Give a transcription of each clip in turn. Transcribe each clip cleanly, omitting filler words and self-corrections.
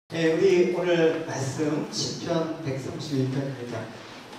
네, 우리 오늘 말씀 시편 131편입니다.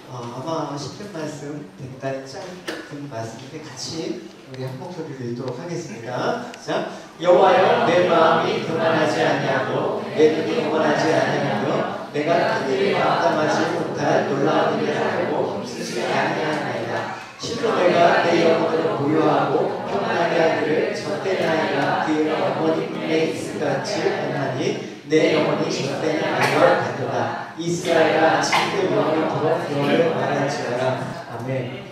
아마 시편 말씀 대단히 짧은 말씀인데 같이 우리 한 목소리를 읽도록 하겠습니다. 자, 여호와여, 내 마음이 교만하지 아니하고 내 눈이 오만하지 아니하며 내가 큰 일을 감당하지 못할 놀라운 일을 하려고 힘쓰지 아니하나이다. 실로 내가 내 영혼을 보유하고 평안하게 하기를 젖된 아이가 그의 어머니 품에 있을 것 같이 하나니 내 영혼이 젖된 아이와 같도다. 이스라엘아, 친구의 영혼을 두어 너를 말할지어다. 아멘.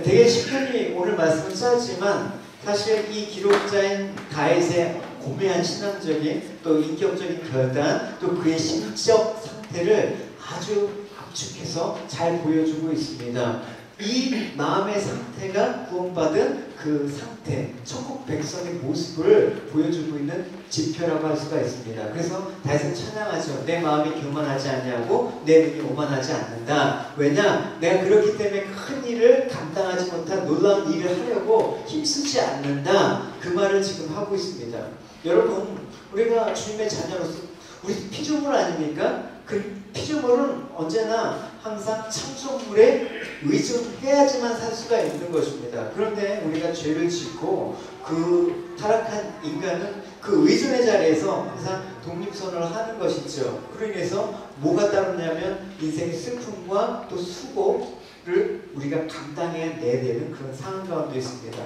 되게 시편이 오늘 말씀은 짧지만 사실 이 기록자인 다윗의 고매한 신앙적인 또 인격적인 결단 또 그의 심적 상태를 아주 압축해서 잘 보여주고 있습니다. 이 마음의 상태가 구원받은 그 상태, 천국 백성의 모습을 보여주고 있는 지표라고 할 수가 있습니다. 그래서 다윗은 찬양하죠. 내 마음이 교만하지 아니하고 내 눈이 오만하지 않는다. 왜냐? 내가 그렇기 때문에 큰 일을 감당하지 못한 놀라운 일을 하려고 힘쓰지 않는다. 그 말을 지금 하고 있습니다. 여러분, 우리가 주님의 자녀로서 우리 피조물 아닙니까? 그 피조물은 언제나 항상 창조물에 의존해야지만 살 수가 있는 것입니다. 그런데 우리가 죄를 짓고 그 타락한 인간은 그 의존의 자리에서 항상 독립선언을 하는 것이죠. 그로 인해서 뭐가 따르냐면 인생의 슬픔과 또 수고를 우리가 감당해야 되는 그런 상황 가운데 있습니다.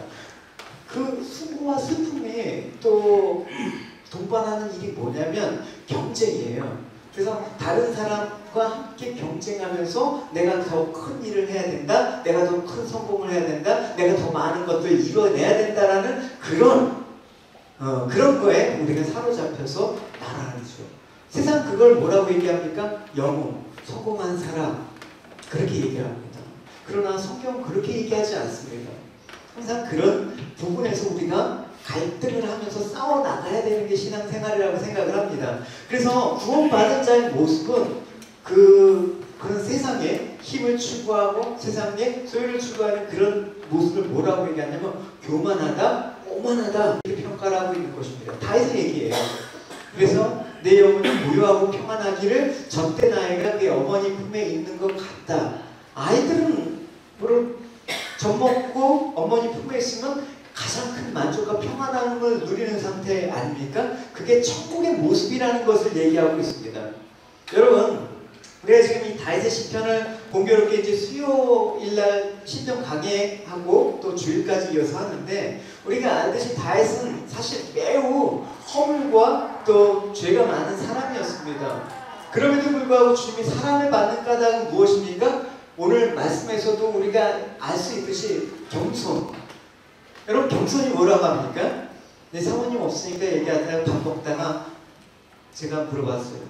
그 수고와 슬픔이 또 동반하는 일이 뭐냐면 경쟁이에요. 그래서 다른 사람과 함께 경쟁하면서 내가 더 큰 일을 해야 된다, 내가 더 큰 성공을 해야 된다, 내가 더 많은 것들을 이뤄내야 된다라는 그런 거에 우리가 사로잡혀서 날아가죠. 세상 그걸 뭐라고 얘기합니까? 영웅, 성공한 사람, 그렇게 얘기합니다. 그러나 성경은 그렇게 얘기하지 않습니다. 항상 그런 부분에서 우리가 갈등을 하면서 싸워 나가야 되는 게 신앙생활이라고 생각을 합니다. 그래서 구원받은 자의 모습은 그런 세상에 힘을 추구하고 세상에 소유를 추구하는 그런 모습을 뭐라고 얘기하냐면 교만하다, 오만하다 이렇게 평가를 하고 있는 것입니다. 다윗의 얘기예요. 그래서 내 영혼이 고요하고 평안하기를 젖된 아이가 그의 어머니 품에 있는 것 같다. 아이들은 젖 먹고 어머니 품에 있으면 가장 큰 만족과 평안함을 누리는 상태 아닙니까? 그게 천국의 모습이라는 것을 얘기하고 있습니다. 여러분, 우리가 지금 이 다윗의 시편을 공교롭게 이제 수요일날 신정 강해하고 또 주일까지 이어서 하는데 우리가 알듯이 다윗은 사실 매우 허물과 또 죄가 많은 사람이었습니다. 그럼에도 불구하고 주님이 사랑을 받는 까닭은 무엇입니까? 오늘 말씀에서도 우리가 알 수 있듯이 겸손. 여러분, 겸손이 뭐라고 합니까? 내 사모님 없으니까 얘기하다가 밥 먹다가 제가 물어봤어요.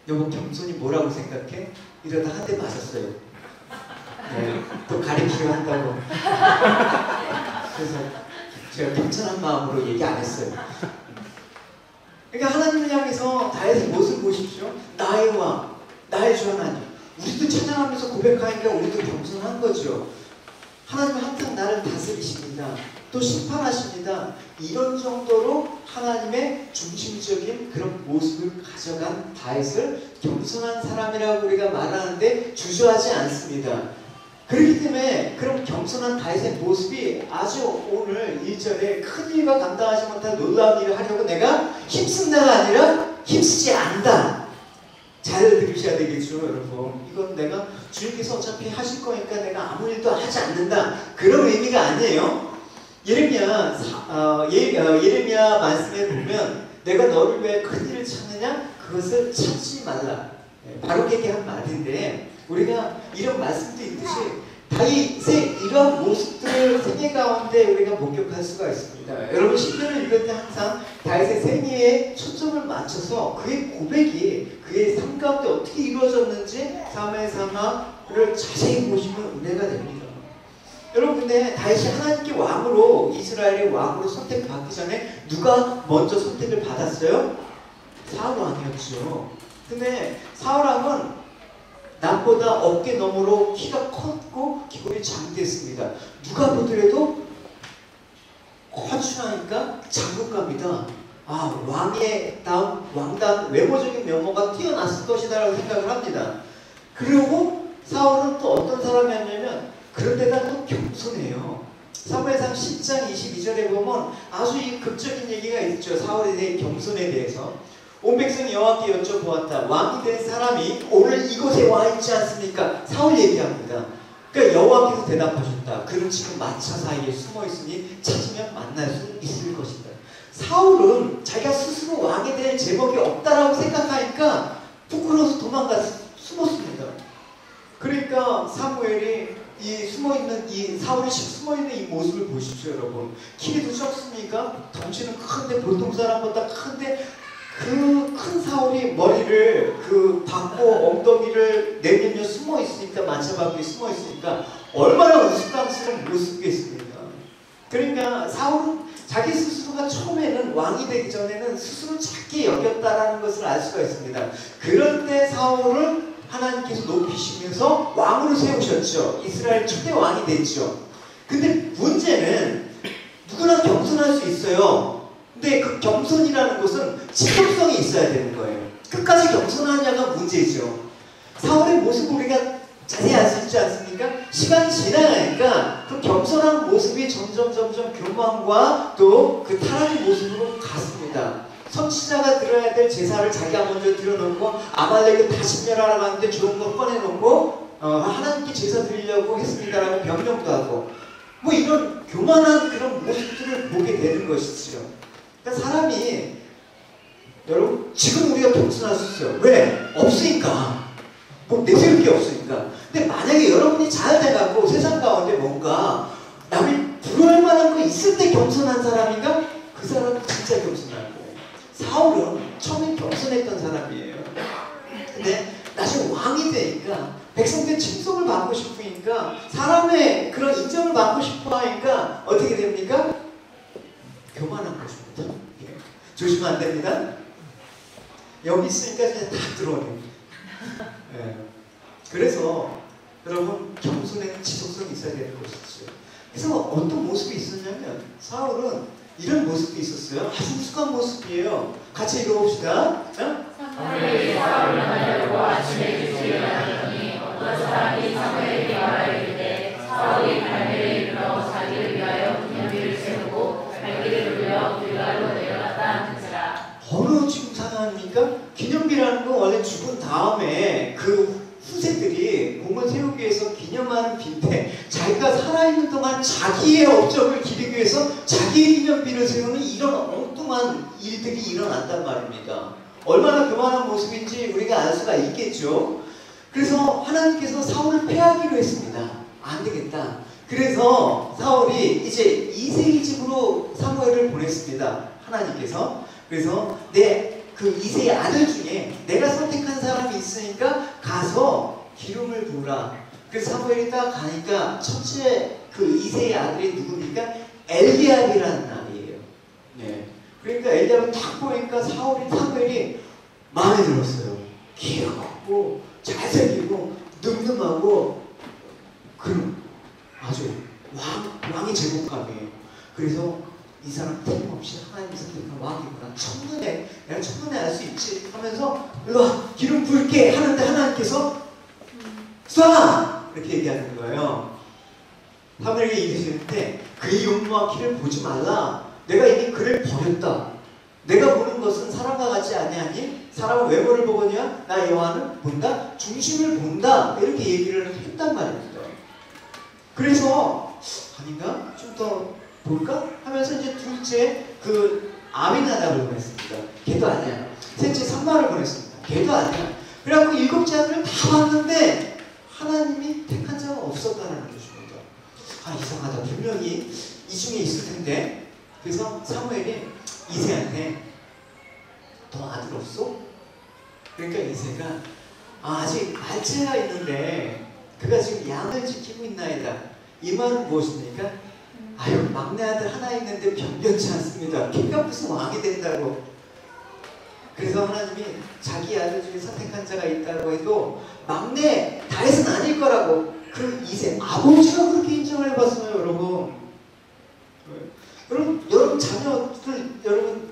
여보, 겸손이 뭐라고 생각해? 이러다 한 대 맞았어요. 네, 또 가리키려 한다고. 그래서 제가 겸손한 마음으로 얘기 안 했어요. 그러니까 하나님을 향해서 다윗의 모습을 보십시오. 나의 왕, 나의 주 하나님. 우리도 찬양하면서 고백하니까 우리도 겸손한 거죠. 하나님은 항상 나를 다스리십니다. 또 심판하십니다. 이런 정도로 하나님의 중심적인 그런 모습을 가져간 다윗을 겸손한 사람이라고 우리가 말하는데 주저하지 않습니다. 그렇기 때문에 그런 겸손한 다윗의 모습이 아주 오늘 1절에 큰 일과 감당하지 못한 놀라운 일을 하려고 내가 힘쓴다가 아니라 힘쓰지 않는다. 잘 들으셔야 되겠죠, 여러분. 이건 내가 주님께서 어차피 하실 거니까 내가 아무 일도 하지 않는다. 그런 의미가 아니에요. 예레미야 말씀에 보면 내가 너를 위해 큰 일을 찾느냐? 그것을 찾지 말라. 바로에게 한 말인데 우리가 이런 말씀도 있듯이 다윗의 이런 모습들을 생애 가운데 우리가 목격할 수가 있습니다. 여러분, 시편을 읽을 때 항상 다윗의 생애에 초점을 맞춰서 그의 고백이 그의 삶 가운데 어떻게 이루어졌는지 삶의 상황을 자세히 보시면 은혜가 됩니다. 여러분, 근데 다윗이 하나님께 왕으로 이스라엘의 왕으로 선택받기 전에 누가 먼저 선택을 받았어요? 사울 왕이었죠. 근데 사울 왕은 남보다 어깨 너머로 키가 컸고 기골이 장대했습니다. 누가 보더라도 허준하니까 장군갑니다. 왕의 왕다운 외모적인 면모가 뛰어났을 것이다라고 생각을 합니다. 그리고 사울은 또 어떤 사람이었냐면 그런데다 또 겸손해요. 사무엘상 10장 22절에 보면 아주 이 극적인 얘기가 있죠. 사울에 대해 겸손에 대해서. 온 백성이 여호와께 여쭤보았다. 왕이 된 사람이 오늘 이곳에 와 있지 않습니까? 사울 얘기합니다. 그러니까 여호와께서 대답하셨다. 그는 지금 마차 사이에 숨어 있으니 찾으면 만날 수 있을 것이다. 사울은 자기가 스스로 왕이 될 제목이 없다라고 생각하니까 부끄러워서 도망가서 숨었습니다. 그러니까 사무엘이 사울이 숨어있는 이 모습을 보십시오, 여러분. 키도 적습니까? 덩치는 큰데, 보통 사람보다 큰데, 그 큰 사울이 머리를 박고 엉덩이를 내밀며 숨어있으니까, 마차 밖에 숨어있으니까, 얼마나 우스꽝스러운 모습이겠습니까? 그러니까 사울은 자기 스스로가 처음에는 왕이 되기 전에는 스스로 작게 여겼다라는 것을 알 수가 있습니다. 그럴 때 사울을 하나님께서 높이시면서 왕으로 세우셨죠. 이스라엘 초대 왕이 됐죠. 근데 문제는 누구나 겸손할 수 있어요. 근데 그 겸손이라는 것은 지속성이 있어야 되는 거예요. 끝까지 겸손하냐가 문제죠. 사울의 모습을 우리가 자세히 알 수 있지 않습니까? 시간이 지나가니까 그 겸손한 모습이 점점 교만과 또 그 타락의 모습으로 갔습니다. 선지자가 드려야 될 제사를 자기가 먼저 드려놓고 아말렉을 다시 멸하러 가는데 좋은 거 꺼내놓고 하나님께 제사 드리려고 했습니다라고 변명도 하고 뭐 이런 교만한 그런 모습들을 보게 되는 것이죠. 그러니까 사람이 여러분 지금 우리가 겸손할 수 있어요. 왜? 없으니까. 뭐 내세울 게 없으니까. 근데 만약에 여러분이 잘 돼갖고 세상 가운데 뭔가 남이 부러울 만한 거 있을 때 겸손한 사람인가? 그 사람은 진짜 겸손한 거예요. 사울은 처음에 겸손했던 사람이에요. 근데 나중에 왕이 되니까 백성들 칭송을 받고 싶으니까 사람의 그런 인정을 받고 싶어 하니까 어떻게 됩니까? 교만한 것입니다. 예. 조심하면 안 됩니다. 여기 있으니까 그냥 다 들어오네요. 예. 그래서 여러분 겸손에는 지속성이 있어야 되는 것이죠. 그래서 어떤 모습이 있었냐면 사울은 이런 모습이 있었어요. 아주 익숙한 모습이에요. 같이 읽어봅시다. 사무엘이 사울을 만나려고 아침에 기수에 일어나더니 어떤 사람이 사무엘에게 말하기를 사울이 갈멜에 이르러 자기를 위하여 기념비를 세우고 갈기를 돌려 길갈로 내려갔다 한지라. 어느 지금 상황입니까? 기념비라는 건 원래 죽은 다음에 그 후세들이 공을 세우기 위해서 기념하는 비인데 자기가 살아있는 동안 자기의 업적을 기리기 위해서 자기의 기념비를 세우는 이런 엉뚱한 일들이 일어난단 말입니다. 얼마나 교만한 모습인지 우리가 알 수가 있겠죠. 그래서 하나님께서 사울을 패하기로 했습니다. 안 되겠다. 그래서 사울이 이제 이새의 집으로 사무엘을 보냈습니다. 하나님께서. 그래서 그 이새의 아들 중에 내가 선택한 사람이 있으니까 가서 기름을 부으라. 그래서 사무엘이 딱 가니까 첫째 그 이새의 아들이 누굽니까? 엘리압이라는 아이예요. 네. 그러니까 엘리압을 딱 보니까 사무엘이 마음에 들었어요. 키가 크고 잘생기고 늠름하고 그런 아주 왕의 제목감이에요. 그래서 이 사람 틀림없이 하나님이 선택한 왕이구나. 첫눈에 내가 첫눈에 알 수 있지 하면서 일로와 기름 부을게 하는데 하나님께서 쏴! 이렇게 얘기하는 거예요. 사무엘에게 얘기했을 때 그의 용모와 키를 보지 말라. 내가 이미 그를 버렸다. 내가 보는 것은 사람과 같지 아니하니 사람은 외모를 보거니와 나 여호와는 본다. 중심을 본다. 이렇게 얘기를 했단 말입니다. 그래서 아닌가? 좀 더 볼까? 하면서 이제 둘째 그 아미나답을 보냈습니다. 걔도 아니야. 셋째 삼마를 보냈습니다. 걔도 아니야. 그래갖고 일곱째 아들을 다 봤는데 하나님이 택한 자가 없었다는 것입니다. 아 이상하다. 분명히 이 중에 있을 텐데. 그래서 사무엘이 이새한테 너 아들 없어? 그러니까 이새가 아직 알체가 있는데 그가 지금 양을 지키고 있나이다. 이 말은 무엇입니까? 아유 막내 아들 하나 있는데 변변치 않습니다. 걔가 무슨 왕이 된다고. 그래서 하나님이 자기 아들 중에 선택한 자가 있다고 해도 막내 다윗은 아닐 거라고 그 이새 아버지가 그렇게 인정을 해봤어요. 여러분 자녀들 여러분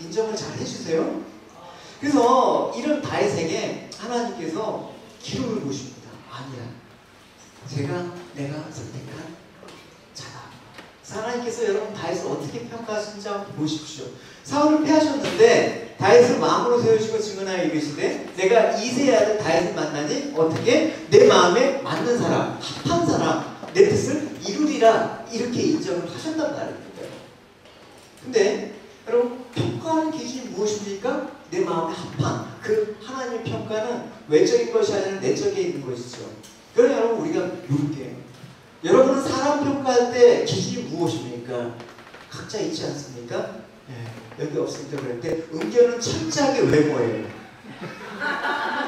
인정을 잘 해주세요. 그래서 이런 다윗에게 하나님께서 기록을 보십니다. 아니야, 내가 선택한 자다. 하나님께서 여러분 다윗을 어떻게 평가하시는지 한번 보십시오. 사울을 패하셨는데 다윗을 마음으로 세우시고 증언하여 이르시되 내가 이새의 아들 다윗을 만나니 어떻게 내 마음에 맞는 사람, 합한 사람, 내 뜻을 이루리라, 이렇게 인정을 하셨단 말입니다. 근데 여러분, 평가하는 기준이 무엇입니까? 내 마음에 합한 그 하나님의 평가는 외적인 것이 아니라 내적에 있는 것이죠. 그러나 여러분, 우리가 물을게요. 여러분은 사람 평가할 때 기준이 무엇입니까? 각자 있지 않습니까? 여기 없을 때 그랬는데 은결은 철저하게 외모예요.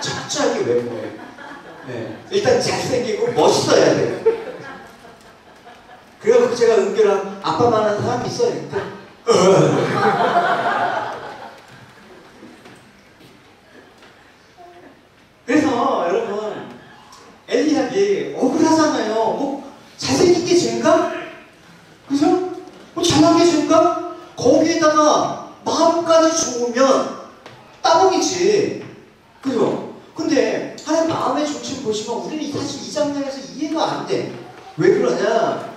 철저하게 외모예요. 일단 잘생기고 멋있어야 돼요. 그래서 제가 은결한 아빠만한 사람이 있어요. 그래서 여러분, 엘리압이 억울하잖아요. 뭐 잘생긴 게 죄인가? 그죠? 뭐 잘난 게 죄인가? 거기에다가 마음까지 좋으면 따봉이지. 그죠? 근데 하나님 마음의 중심 보시면 우리는 사실 이 장면에서 이해가 안 돼. 왜 그러냐?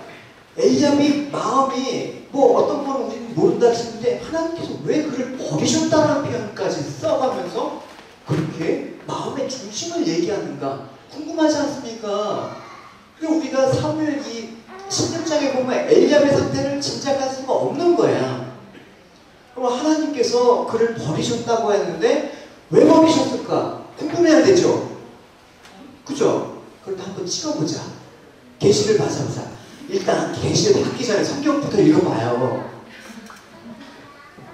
엘리압이 마음이 뭐 어떤 건 우리는 모른다 했는데 하나님께서 왜 그를 버리셨다는 표현까지 써가면서 그렇게 마음의 중심을 얘기하는가 궁금하지 않습니까? 그리고 우리가 사무엘기 16장에 보면 엘리압의 상태를 짐작할 수가 없는 거야. 그럼 하나님께서 그를 버리셨다고 했는데 왜 버리셨을까? 궁금해야 되죠? 그죠? 그런데 한번 찍어보자. 계시를 받아보자. 일단 계시를 받기 전에 성경부터 읽어봐요.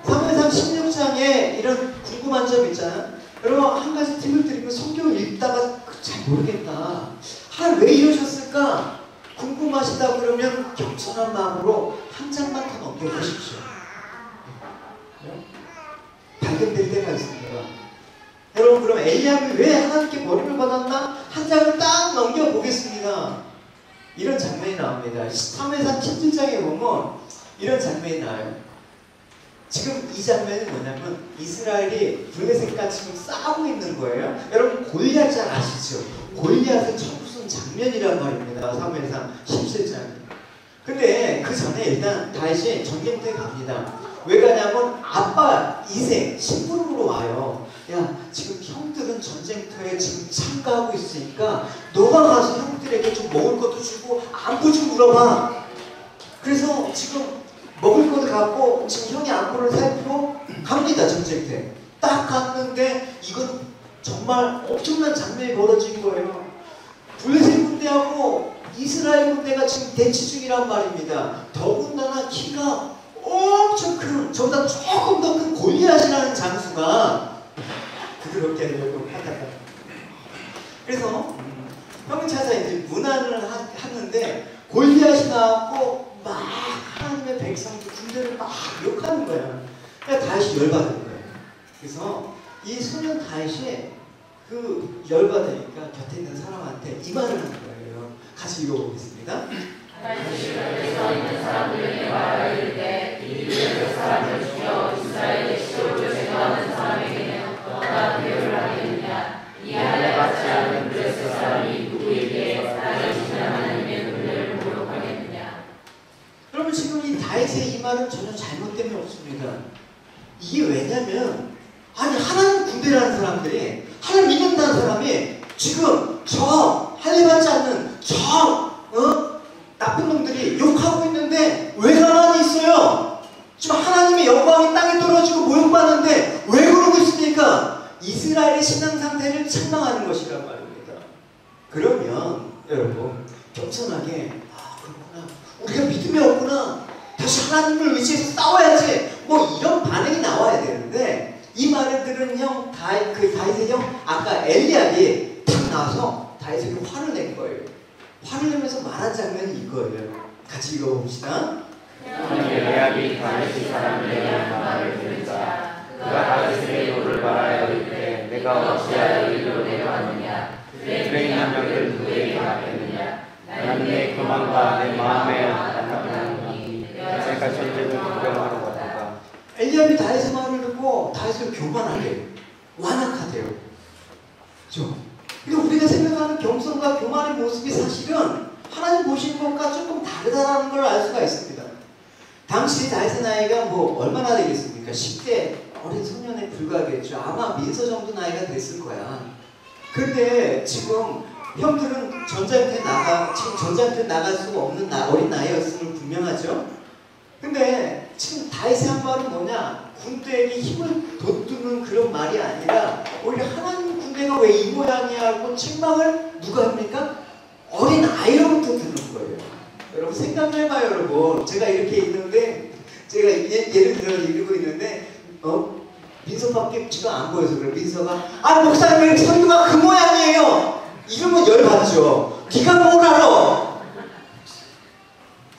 사무엘상 16장에 이런 궁금한 점 있잖아요. 여러분, 한 가지 팁을 드리면 성경을 읽다가 잘 모르겠다, 하나님 왜 이러셨을까 궁금하시다 그러면 겸손한 마음으로 한 장만 더 넘겨보십시오. 발견될 때가 있습니다. 여러분, 그럼 엘리압이 왜 하나님께 버림을 받았나? 한 장을 딱 넘겨보겠습니다. 이런 장면이 나옵니다. 사무엘상 17장에 보면 이런 장면이 나와요. 지금 이 장면이 뭐냐면 이스라엘이 블레셋과 지금 싸우고 있는 거예요. 여러분, 골리앗 잘 아시죠? 골리앗은 무슨 장면이란 말입니다. 사무엘상 17장. 근데 그 전에 일단 다윗이 전쟁터에 갑니다. 왜 가냐면 아빠 이세 심부름으로 와요. 야, 지금 형들은 전쟁터에 지금 참가하고 있으니까 너가 가서 형들에게 좀 먹을 것도 주고 안부 좀 물어봐. 그래서 지금 먹을 것을 갖고 지금 형이 안부를 살피고 갑니다. 전쟁터에 딱 갔는데 이건 정말 엄청난 장면이 벌어진 거예요. 블레셋 군대하고 이스라엘 군대가 지금 대치 중이란 말입니다. 더군다나 키가 엄청 큰, 저보다 조금 더 큰 골리앗이라는 장수가 그렇게 하려고 하다가 그래서 형을 찾아 이제 문안을 하는데 골리앗이 나왔고 막 하나님의 백성들 군대를 막 욕하는 거야. 그러니까 다윗이 열받은 거예요. 그래서 이 소년 다윗이 그 열받으니까 곁에 있는 사람한테 이 말을 하는 거예요. 같이 읽어보겠습니다. 다윗에서 있는 사람들에게 말하여 이르되 이 블레셋 사람을 죽여 이스라엘의 시족을 제거하는 사람에게는 너가 배우를 하겠느냐? 이 할례 받지 않은 블레셋 사람이 누구에게 살아계신 하나님의 은혜를 모욕하겠느냐? 여러분, 지금 이 다윗의 이 말은 전혀 잘못됨이 없습니다. 이게 왜냐면 아니, 하나님 군대라는 사람들이, 하나님 믿는다는 사람이 지금 저 할례 받지 않는 저 나쁜 놈들이 욕하고 있는데 왜 가만히 있어요? 지금 하나님의 영광이 땅에 떨어지고 모욕받는데 왜 그러고 있습니까? 이스라엘의 신앙 상태를 책망하는 것이란 말입니다. 그러면 여러분, 겸손하게 그렇구나, 우리가 믿음이 없구나, 다시 하나님을 의지해서 싸워야지, 뭐 이런 반응이 나와야 되는데 이 말을 들은 형 다윗의 형 아까 엘리압이 탁 나와서 다윗에게 화를 낸 거예요. 화를 내면서 말한 장면이 이거예요. 같이 읽어봅시다. 엘리압이 다윗의 사람들에 대한 말을 들으자 그가 다윗에게 노를 말하여 이르되 내가 어찌하여 이리로 내려왔느냐? 그의 인명을 누구에게 맡겼느냐? 나는 내 교만과 내 마음에 안타깝나니 내가 전쟁을 구경하러 왔다. 엘리압이 다윗의 말을 아직도 교만하게 완악하대요. 그렇죠? 그러니까 우리가 생각하는 겸손과 교만의 모습이 사실은 하나님 보시는 것과 조금 다르다는 걸 알 수가 있습니다. 당시 다윗의 나이가 뭐 얼마나 되겠습니까? 10대 어린 소년에 불과하겠죠. 아마 민서 정도 나이가 됐을 거야. 근데 지금 형들은 지금 전쟁터에 나갈 수가 없는 어린 나이였음을 분명하죠. 근데 지금 다윗의 한 말은 뭐냐? 군대에게 힘을 돋두는 그런 말이 아니라 오히려 하나님 군대가 왜 이 모양이야 하고 책망을 누가 합니까? 어린 아이로부터 듣는 거예요. 여러분 생각해봐요. 여러분 제가 이렇게 있는데 제가 예를 들어 읽고 있는데 민서밖에 지금 안 보여서 그래. 민서가 목사님 설교가 그 모양이에요. 이러면 열받죠. 네가 뭘 알아?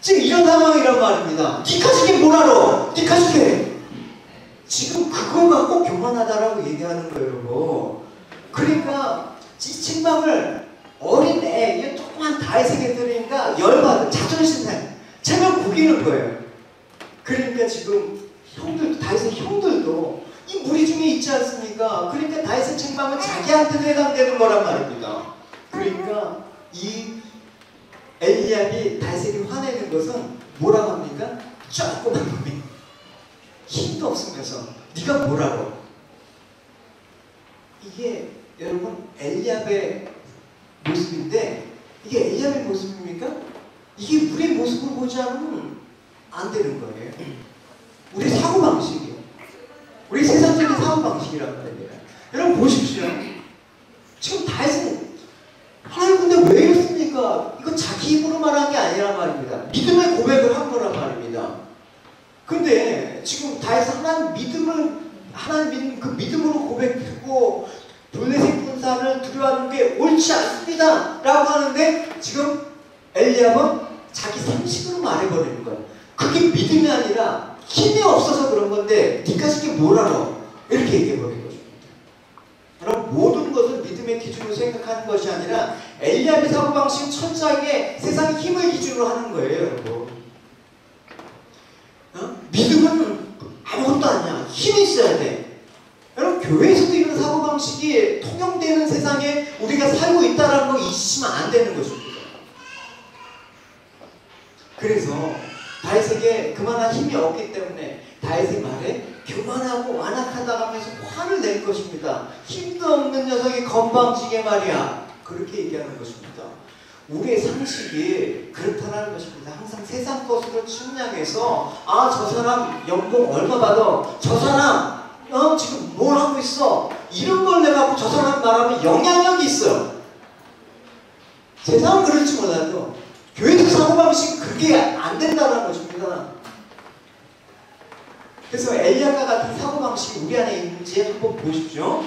지금 이런 상황이란 말입니다. 네가 지금 뭘 알아? 네가 지금 지금 그거 갖고 교만하다라고 얘기하는 거예요. 여러분. 그러니까 이 책망을 어린애 이게 조그만 다윗에게 들으니까 열받아. 자존심 상해. 제가 구기는 거예요. 그러니까 지금 다윗의 형들도 이 무리 중에 있지 않습니까? 그러니까 다윗의 책망은 자기한테도 해당되는 거란 말입니다. 그러니까 이 엘리압이 다윗에게 화내는 것은 뭐라고 합니까? 조그만 놈이 힘도 없으면서 네가 뭘 알아? 이게 여러분 엘리압의 모습인데 이게 엘리압의 모습입니까? 이게 우리의 모습을 보지 않으면 안 되는 거예요. 우리 사고방식이에요. 우리 세상적인 사고방식이란 말이에요. 여러분 보십시오. 지금 다윗은 하나님 근데 왜 이랬습니까? 이거 자기 입으로 말한 게 아니란 말입니다. 믿음의 고백을 한 거란 말입니다. 근데 지금 다윗은 하나님 그 믿음으로 고백하고 블레셋 군사를 두려워하는 게 옳지 않습니다 라고 하는데 지금 엘리압은 자기 상식으로 말해버리는 거예요. 그게 믿음이 아니라 힘이 없어서 그런 건데 네가 지금 뭘 알아? 이렇게 얘기해버린 것입니다. 여러분 모든 것을 믿음의 기준으로 생각하는 것이 아니라 엘리압의 사고방식은 천장에 세상의 힘을 기준으로 하는 거예요. 여러분 믿음은 아무것도 아니야. 힘이 있어야 돼. 여러분 교회에서도 이런 사고방식이 통용되는 세상에 우리가 살고 있다는 거 잊으시면 안 되는 것입니다. 그래서 다윗에게 그만한 힘이 없기 때문에 다윗의 말에 교만하고 완악하다 하면서 화를 낼 것입니다. 힘도 없는 녀석이 건방지게 말이야. 그렇게 얘기하는 것입니다. 우리의 상식이 그렇다는 것입니다. 항상 세상 것으로 측량해서 저 사람 연봉 얼마 받아? 저 사람 지금 뭘 하고 있어? 이런 걸 내가 저 사람 말하면 영향력이 있어요. 세상은 그럴지 몰라도 교회적 사고방식은 그게 안 된다는 것입니다. 그래서 엘리야과 같은 사고방식이 우리 안에 있는지 한번 보십시오.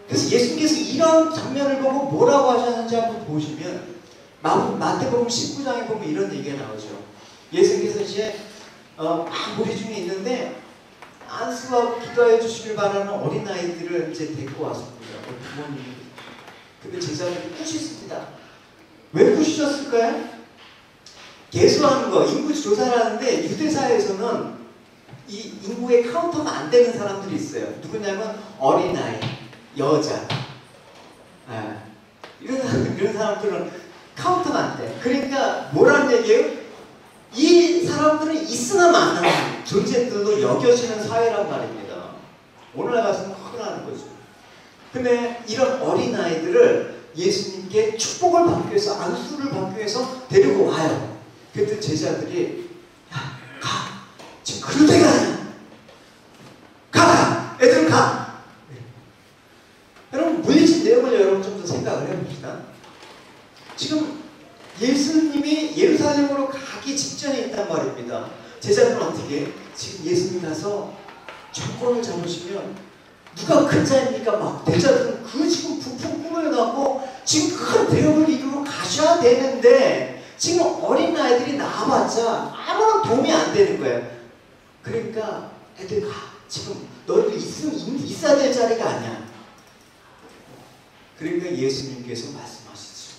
그래서 예수님께서 이런 장면을 보고 뭐라고 하셨는지 한번 보시면 마태복음 19장에 보면 이런 얘기가 나오죠. 예수님께서 이제 무리 중에 있는데 안수하고 기도해 주시길 바라는 어린아이들을 이제 데리고 왔습니다. 부모님이. 근데 제자들이 꾸짖습니다. 왜 꾸짖었을까요? 계수하는 거, 인구 조사를 하는데 유대사에서는 이 인구에 카운터가 안 되는 사람들이 있어요. 누구냐면 어린아이, 여자. 이런 사람들은 카운터가 안 돼. 그러니까 뭐라는 얘기예요? 이 사람들은 있으나 마나 존재들로 여겨지는 사회란 말입니다. 오늘날 가서는 큰일 나는 거죠. 근데 이런 어린아이들을 예수님께 축복을 받기 위해서, 안수를 받기 위해서 데리고 와요. 그때 제자들이 야, 가! 지금 그럴 때가 아니야! 가! 애들 가! 여러분 물리친 내용을 여러분 좀 더 생각을 해봅시다. 지금 예수님이 예루살렘으로 가기 직전에 있단 말입니다. 제자들은 어떻게? 지금 예수님 가서 정권을 잡으시면 누가 큰 자입니까? 막 제자들은 그 지금 부푼 꿈을 갖고 지금 큰 대업을 이루러 가셔야 되는데 지금 어린아이들이 나와봤자 아무런 도움이 안 되는 거예요. 그러니까 애들 가. 지금 너희들 있어야 될 자리가 아니야. 그러니까 예수님께서 말씀하시죠.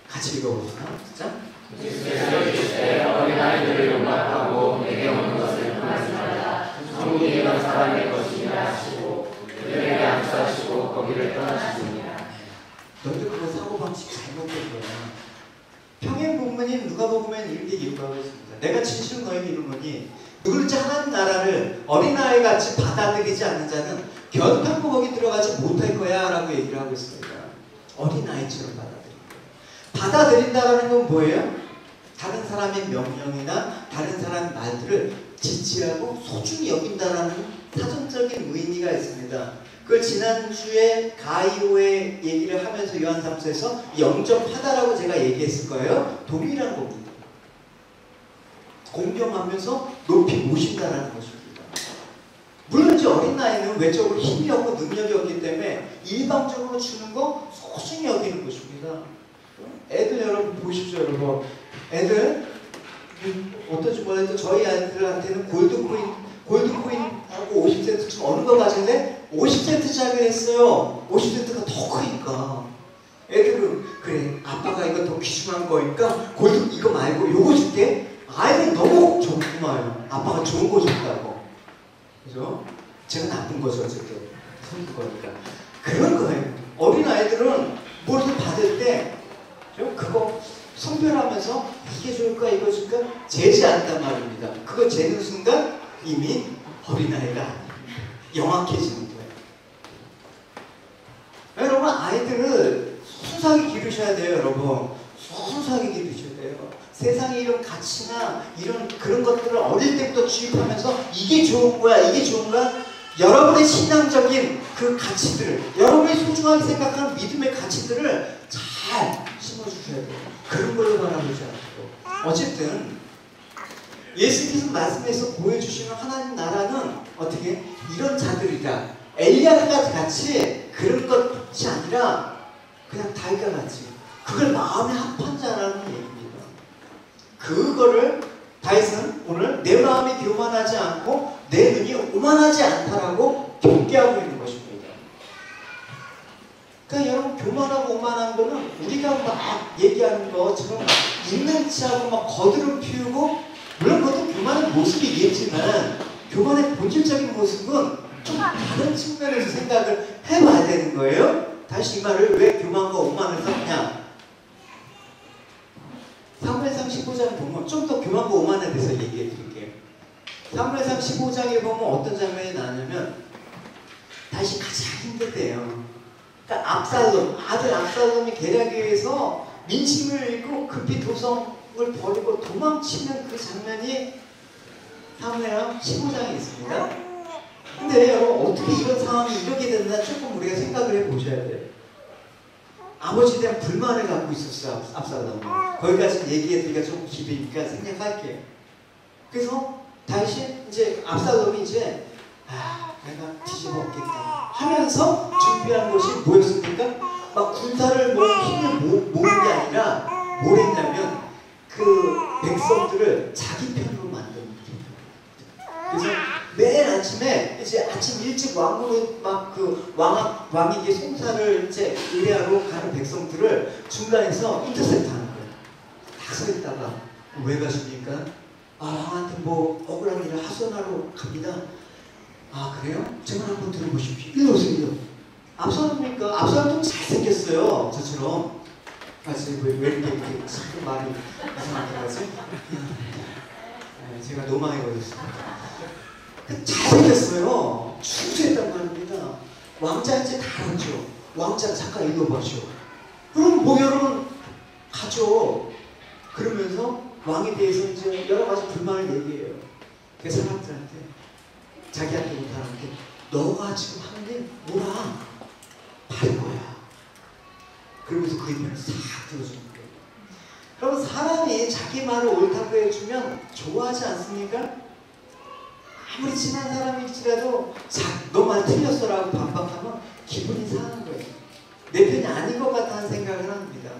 같이 읽어봅시다. 진짜? 예수께서 이르시되 어린아이들을 용납하고 내게 오는 것을 말씀하라. 천국이 이런 사람의 것이니라 하시고 그들에게 암수하시고 거기를 떠나셨습니다. 너희들 그거 사고방식 잘못된 거야. 평행 본문인 누가복음에는 이렇게 기록하고 있습니다. 내가 진실로 너희에게 이르노니 누굴지 하나님 나라를 어린아이 같이 받아들이지 않는 자는 견탕고 거기 들어가지 못할 거야 라고 얘기를 하고 있습니다. 어린아이처럼 받아들인다는 건 뭐예요? 다른 사람의 명령이나 다른 사람의 말들을 지지하고 소중히 여긴다라는 사전적인 의미가 있습니다. 그걸 지난주에 가이오의 얘기를 하면서 요한 3서에서 영접하다라고 제가 얘기했을 거예요. 동일한 겁니다. 공경하면서 높이 모신다라는 것입니다. 물론 이제 어린아이는 외적으로 힘이 없고 능력이 없기 때문에 일방적으로 주는 거 소중히 여기는 것입니다. 애들 여러분 보십시오. 여러분 애들 어떨지 몰라도 저희 아이들한테는 골드코인하고 50센트쯤 어느 거 가질래? 50센트짜리 했어요. 50센트가 더 크니까 애들은 그래 아빠가 이거 더 귀중한 거니까 골드 이거 말고 요거 줄게. 아이들이 너무 좋구만. 아빠가 좋은 거 줬다고. 그죠? 제가 나쁜 거죠 어쨌든 손 거니까 그런 거예요. 어린 아이들은 뭘 받을 때 좀 그거 선별하면서 이게 좋을까 이거 줄까 재지 않단 말입니다. 그거 재는 순간 이미 어린아이가 영악해지는 거예요. 여러분 아이들을 순수하게 기르셔야 돼요. 여러분 순수하게 기르셔야 돼요. 세상에 이런 가치나 이런 그런 것들을 어릴 때부터 주입하면서 이게 좋은 거야 이게 좋은 거야 여러분의 신앙적인 그 가치들을 여러분이 소중하게 생각하는 믿음의 가치들을 잘 심어주셔야 돼요. 그런 걸로 바라보지 않고 어쨌든 예수님께서 말씀에서 보여주시는 하나님 나라는 어떻게 이런 자들이다. 엘리야가 같이 그런 것이 아니라 그냥 다윗과 같이 그걸 마음에 합한 자라는 얘기입니다. 그거를 다윗은 오늘 내 마음이 교만하지 않고 내 눈이 오만하지 않다라고 경계하고 있는 것입니다. 그러니까 여러분 교만하고 오만한 거는 우리가 막 얘기하는 것처럼 있는 체하고 막 거드름 피우고 물론 그것도 교만의 모습이겠지만 교만의 본질적인 모습은 좀 다른 측면에서 생각을 해봐야 되는 거예요. 다시 이 말을 왜 교만과 오만을 섞냐? 사무엘상 15장 보면 좀 더 교만과 오만에 대해서 얘기해 드릴게요. 사무엘상 15장에 보면 어떤 장면이 나냐면 다시 가장 힘들 때예요. 그러니까 압살롬, 아들 압살롬이 계략에 의해서 민심을 잃고 급히 도성을 버리고 도망치는 그 장면이 사무엘상 15장에 있습니다. 근데 여러분 어떻게 이런 상황이 이렇게 됐나 조금 우리가 생각을 해보셔야 돼요. 아버지에 대한 불만을 갖고 있었어요. 압살롬은. 거기까지 얘기해드리기가 좀 길으니까 생략할게요. 그래서 다시 이제 압살롬이 이제 내가 뒤집어 엎겠다 하면서 준비한 것이 뭐였습니까? 막 군사를 힘을 모은 게 아니라 뭘 했냐면 그 백성들을 자기 편으로 만듭니다. 그래서 매일 아침에 이제 아침 일찍 왕으로 막 그 왕에게 송사를 이제 의뢰하러 가는 백성들을 중간에서 인터셉트하는 거예요. 딱 서 있다가 왜 가십니까? 왕한테 뭐 억울한 일을 하소연하러 갑니다. 그래요? 제발 한번 들어보십시오. 일로 오세요. 일로. 압살롬입니까? 압살롬 잘생겼어요. 저처럼. 왜 이렇게 자꾸 말이 이상하게 하지? 제가 노망해 버렸습니다. 잘생겼어요. 충수했단 말입니다. 왕자인지 다 알았죠. 왕자 잠깐 읽어보시오. 그럼 뭐 여러분 가죠. 그러면서 왕에 대해서 이제 여러 가지 불만을 얘기해요. 그 사람들한테 자기한테 못하는데 너가 지금 하는 게 뭐라? 바른 거야. 그러면서 그 의견을 싹 들어주는 거예요. 그럼 사람이 자기 말을 옳다고 해주면 좋아하지 않습니까? 아무리 친한 사람일지라도 너 말 틀렸어라고 반박하면 기분이 상한 거예요. 내 편이 아닌 것 같다는 생각을 합니다.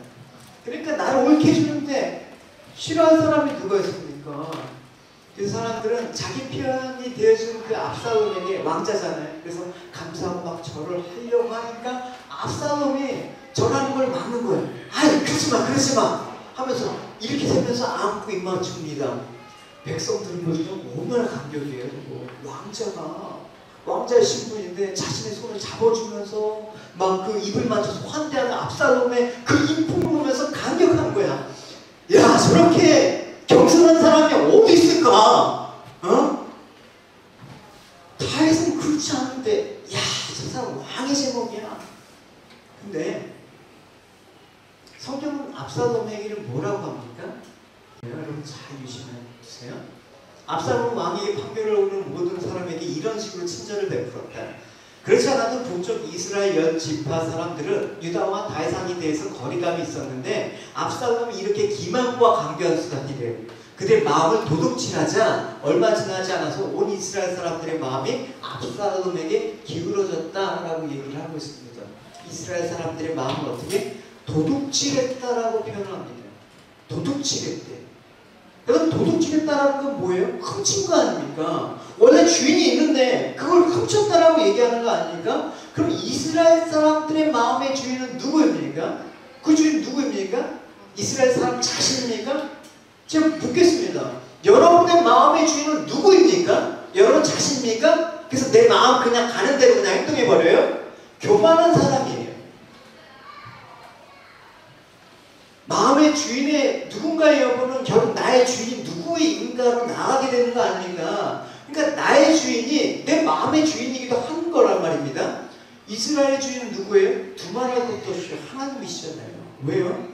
그러니까 나를 옳게 해주는데 싫어하는 사람이 누가 있습니까? 그 사람들은 자기 편이 되어주는 그 압살롬에게 왕자잖아요. 그래서 감사하고 막 절을 하려고 하니까 압살롬이 절하는 걸 막는 거예요. 아이 그러지 마 하면서 이렇게 세면서 안고 입맞춥니다. 백성들을 보시면 얼마나 감격이에요. 왕자의 신분인데 자신의 손을 잡아주면서 막 그 입을 맞춰서 환대하는 압살롬의 그 인품을 보면서 감격한 거야. 야, 저렇게 겸손한 사람이 어디 있을까? 어? 다윗은 그렇지 않은데, 야, 저 사람 왕의 제목이야. 근데 성경은 압살롬에게는 뭐라고 합니까? 여러분 잘 유심해 주세요. 압살롬 왕에게 판결을 오는 모든 사람에게 이런 식으로 친절을 베풀었다. 그렇지 않아도 동쪽 이스라엘 연 지파 사람들은 유다와 다윗 왕에 대해서 거리감이 있었는데 압살롬이 이렇게 기만과 강교한 수단이래요. 그들의 마음을 도둑질하자 얼마 지나지 않아서 온 이스라엘 사람들의 마음이 압살롬에게 기울어졌다라고 얘기를 하고 있습니다. 이스라엘 사람들의 마음을 어떻게? 도둑질했다라고 표현합니다. 도둑질했대. 여러분, 도둑질했다라는 건 뭐예요? 훔친 거 아닙니까? 원래 주인이 있는데 그걸 훔쳤다라고 얘기하는 거 아닙니까? 그럼 이스라엘 사람들의 마음의 주인은 누구입니까? 그 주인 누구입니까? 이스라엘 사람 자신입니까? 제가 묻겠습니다. 여러분의 마음의 주인은 누구입니까? 여러분 자신입니까? 그래서 내 마음 그냥 가는 대로 그냥 행동해버려요? 교만한 사람이에요. 마음의 주인의 누군가의 여부는 결국 나의 주인이 누구인가로 나가게 되는 거 아닙니까? 그러니까 나의 주인이 내 마음의 주인이기도 한 거란 말입니다. 이스라엘의 주인은 누구예요? 두말할 것도 없이 하나님이시잖아요. 왜요?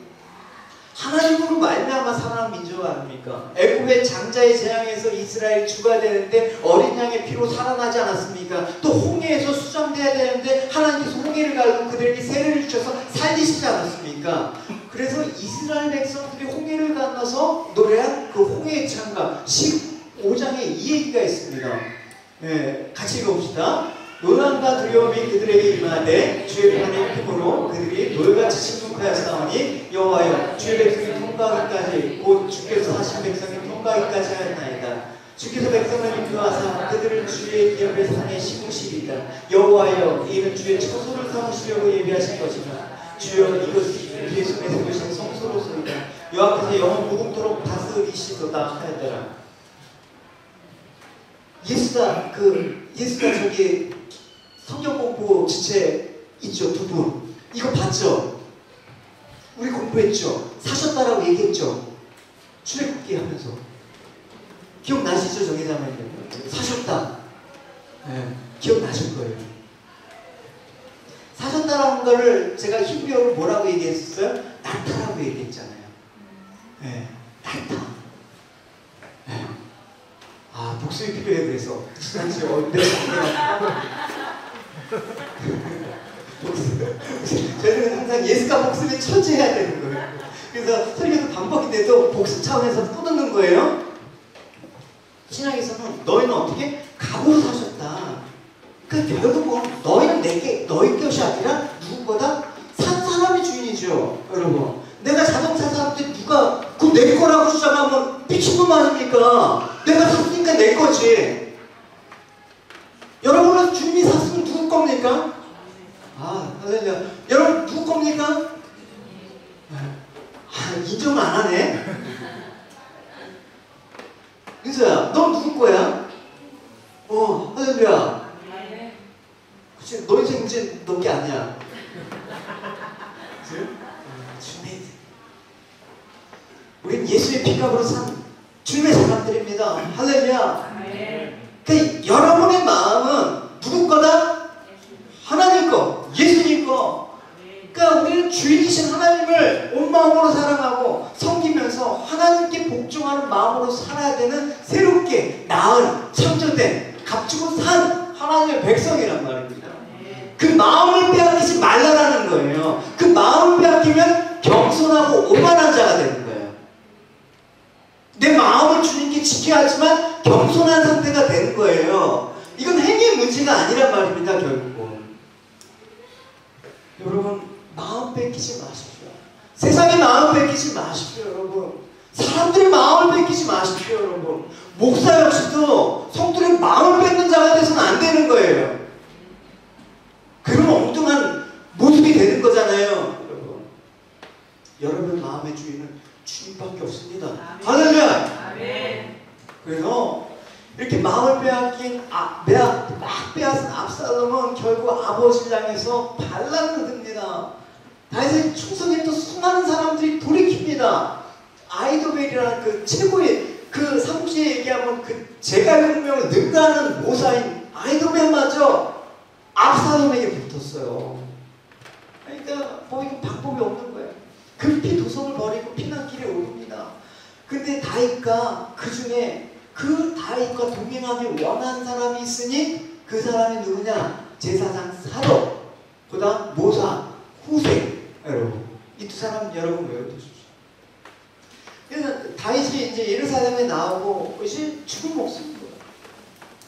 하나님으로 말미암아 살아난 민족 아닙니까? 애굽의 장자의 재앙에서 이스라엘이 주가 되는데 어린 양의 피로 살아나지 않았습니까? 또 홍해에서 수장돼야 되는데 하나님께서 홍해를 갈고 그들에게 세례를 주셔서 살리시지 않았습니까? 그래서 이스라엘 백성들이 홍해를 건너서 노래한 그 홍해의 창가 15장에 이 얘기가 있습니다. 네, 같이 읽어봅시다. 노난과 두려움이 그들에게 임하되 주의 판의 힘으로 그들이 노예같이 침묵하였사오니 여호와여 주의 백성이 통과하기까지 곧 주께서 하신 백성이 통과하기까지 하였나이다. 주께서 백성을 인도하사 그들을 주의 기업의 산에 심으시리다. 여호와여 이는 주의 처소를 삼으시려고 예비하신 것이다. 주여 이것이 주의 손에 세우신 성소로소이다. 여호와께서 영원 무궁토록 다스리시도다 하였더라. 예수가 저기 성경 공부 지체 있죠, 두 분. 이거 봤죠? 우리 공부했죠? 사셨다라고 얘기했죠? 출애굽기 하면서. 기억나시죠? 정의자매님. 사셨다. 네, 기억나실 거예요. 사셨다라는 거를 제가 히브리어로 뭐라고 얘기했었어요? 나타라고 얘기했잖아요. 네, 나타. 네. 아, 복습이 필요해. 그래서 지난주에 저희는 항상 예수가 복습에 처지해야 되는 거예요. 그래서 설교에서 반복인데도 복습 차원에서 끊는 거예요. 신학에서는 너희는 어떻게 각오로 사셨다. 그러니까 결국은 너희는 너희 것이 아니라 누구보다 산 사람이 주인이죠. 여러분, 내가 자동차 살 때 누가 그거 내 거라고 주장하면 미친놈 아닙니까? 내가 샀으니까 내 거지. 여러분은 주님이 샀으면 누구 겁니까? 아, 할렐루야. 여러분 누구 겁니까? 아, 인정을 안 하네. 윤서야, 넌 누구 거야? 할렐루야. 그치, 너 인생 이제 너 게 아니야. 그치? 주님, 우린 예수의 피값으로 산 주님의 사람들입니다. 할렐루야. 그러니까 여러분의 마음은 누구 거다? 하나님 거, 예수님 거. 그러니까 우리는 주인이신 하나님을 온 마음으로 사랑하고 섬기면서 하나님께 복종하는 마음으로 살아야 되는 새롭게 나은 창조된 값주고 산 하나님의 백성이란 말입니다. 그 마음을 빼앗기지 말라라는 거예요. 그 마음을 빼앗기면 겸손하고 오만한 자가 되는 거예요. 내 마음을 주님께 지켜야 하지만 겸손한 상태가 되는 거예요. 이건 행위의 문제가 아니란 말입니다. 결국은 여러분, 마음 뺏기지 마십시오. 세상의 마음 뺏기지 마십시오. 여러분, 사람들의 마음을 뺏기지 마십시오. 여러분, 목사 역시도 성도의 마음을 뺏는 자가 돼서는 안 되는 거예요. 그런 엉뚱한 모습이 되는 거잖아요. 여러분, 여러분 마음의 주인은 주님밖에 없습니다. 할렐루야. 그래서 이렇게 마음을 막 빼앗은 압살롬은 결국 아버지를 향해서 반란을 듭니다. 다윗의 충성했던 수많은 사람들이 돌이킵니다. 아이도벨이라는 그 최고의 그 삼국지에 얘기하면 그 제갈공명을 능가하는 모사인 아이도벨마저 압살롬에게 붙었어요. 그러니까 뭐 이거 방법이 없는 거예요. 급히 도성을 버리고 피난길에 오릅니다. 근데 다윗과 그 중에 그 다윗과 동행하기 원하는 사람이 있으니 그 사람이 누구냐? 제사장 사독, 그 다음 모사, 후세. 여러분, 이 두 사람 여러분 외워두십시오. 그래서 다윗이 이제 예루살렘에 나오고 이제 죽은 목숨인 거예요.